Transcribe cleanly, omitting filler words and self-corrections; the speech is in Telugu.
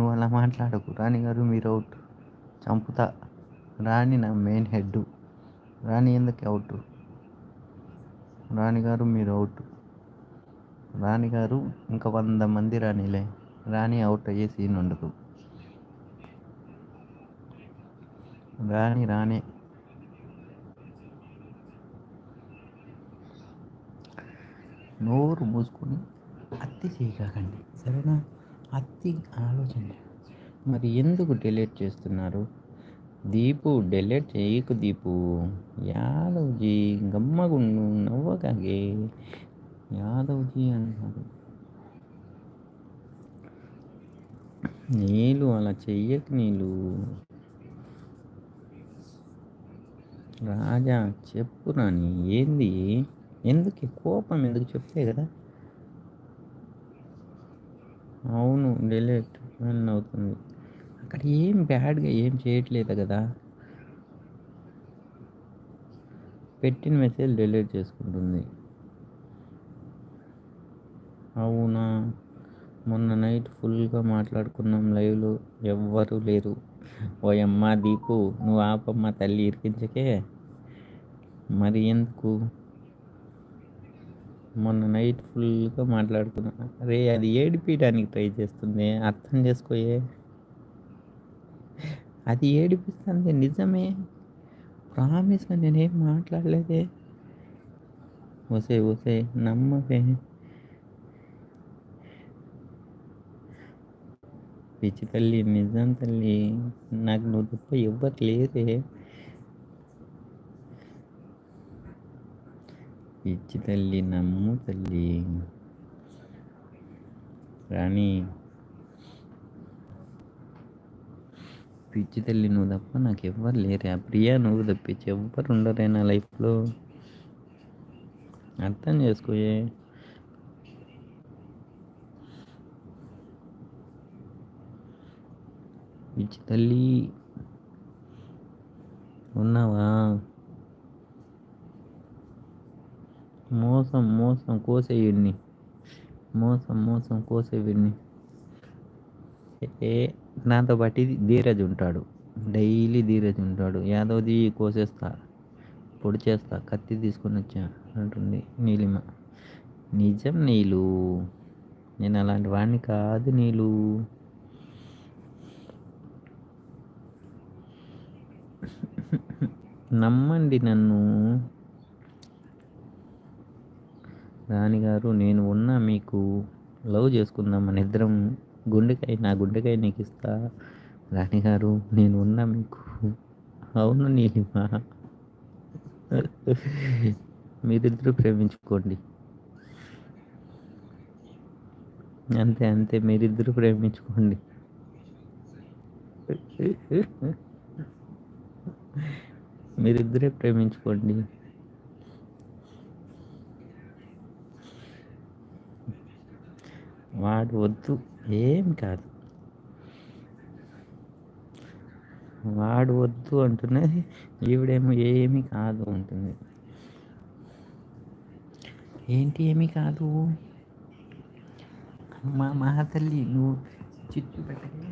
నువ్వు అలా మాట్లాడకు. రాణి గారు మీరు అవుట్. చంపుతా. రాణి నా మెయిన్ హెడ్. రాణి ఎందుకు అవుట్? రాణి గారు మీరు అవుట్. రాణి గారు ఇంకా 100 మంది రాణిలే. రాణి అవుట్ అయ్యే సీన్ ఉండదు. రాణి రాణే. నోరు మూసుకొని అతి చేయకండి, సరేనా? అతి ఆలోచన. మరి ఎందుకు డిలీట్ చేస్తున్నారు? దీపు డిలీట్ చేయకు దీపు. యాదవ్జీ గమ్మగుండు, నవ్వకాగే. యాదవ్జీ అన్నారు. నీళ్ళు అలా చెయ్యకు నీళ్ళు. రాజా చెప్పు రాని ఏంది? ఎందుకు కోపం? ఎందుకు చెప్తే కదా. అవును డిలీట్ అని అవుతుంది. అక్కడ ఏం బ్యాడ్గా ఏం చేయట్లేదు కదా. పెట్టిన మెసేజ్ డిలీట్ చేసుకుంటుంది. అవునా? మొన్న నైట్ ఫుల్గా మాట్లాడుకున్నాం లైవ్లో. ఎవ్వరూ లేరు. ఓయమ్మ దీపు నువ్వు ఆపమ్మ తల్లి, ఇరికించకే. మరి ఎందుకు? మొన్న నైట్ ఫుల్గా మాట్లాడుకున్నా. రే అది ఏడిపించడానికి ట్రై చేస్తుంది, అర్థం చేసుకోయే. అది ఏడిపిస్తుంది నిజమే. ప్రామిస్గా నేనేం మాట్లాడలేదే. వసే వసే నమ్మవే. పిచ్చి తల్లి, నిజం తల్లి. నాకు నువ్వు తప్ప ఎవ్వరు లేరే. పిచ్చి తల్లి నమ్ము తల్లి. రాణి పిచ్చి తల్లి, నువ్వు తప్ప నాకు ఎవ్వరు లేరే. ఆ ప్రియా నువ్వు తప్పించి ఎవ్వరు ఉండరే నా లైఫ్లో. అర్థం చేసుకోయే. పిచ్చి తల్లి ఉన్నావా? మోసం మోసం కోసేయుడిని. మోసం మోసం కోసేవిడిని. ఏ నాతో పాటు ధీరజ్ ఉంటాడు. డైలీ ధీరజ్ ఉంటాడు. యాదవ్ది కోసేస్తా, పొడి చేస్తా, కత్తి తీసుకొని వచ్చా అంటుంది నీలిమ. నిజం నీళ్ళు, నేను అలాంటి వాడిని కాదు నీళ్ళు. నమ్మండి నన్ను. రాణిగారు నేను ఉన్నా మీకు. లవ్ చేసుకుందాం మన ఇద్దరం. గుండెకాయ నా గుండెకాయ నీకు ఇస్తా. రాణిగారు నేను ఉన్నా మీకు. అవును నీలిమ. మీరిద్దరూ ప్రేమించుకోండి. అంతే అంతే, మీరిద్దరూ ప్రేమించుకోండి. మీరిద్దరే ప్రేమించుకోండి. వాడు వద్దు, ఏం కాదు. వాడు వద్దు అంటున్నది, ఈవిడేమో ఏమీ కాదు అంటుంది. ఏంటి ఏమీ కాదు? మా తల్లి నువ్వు చిచ్చు పెట్టకే.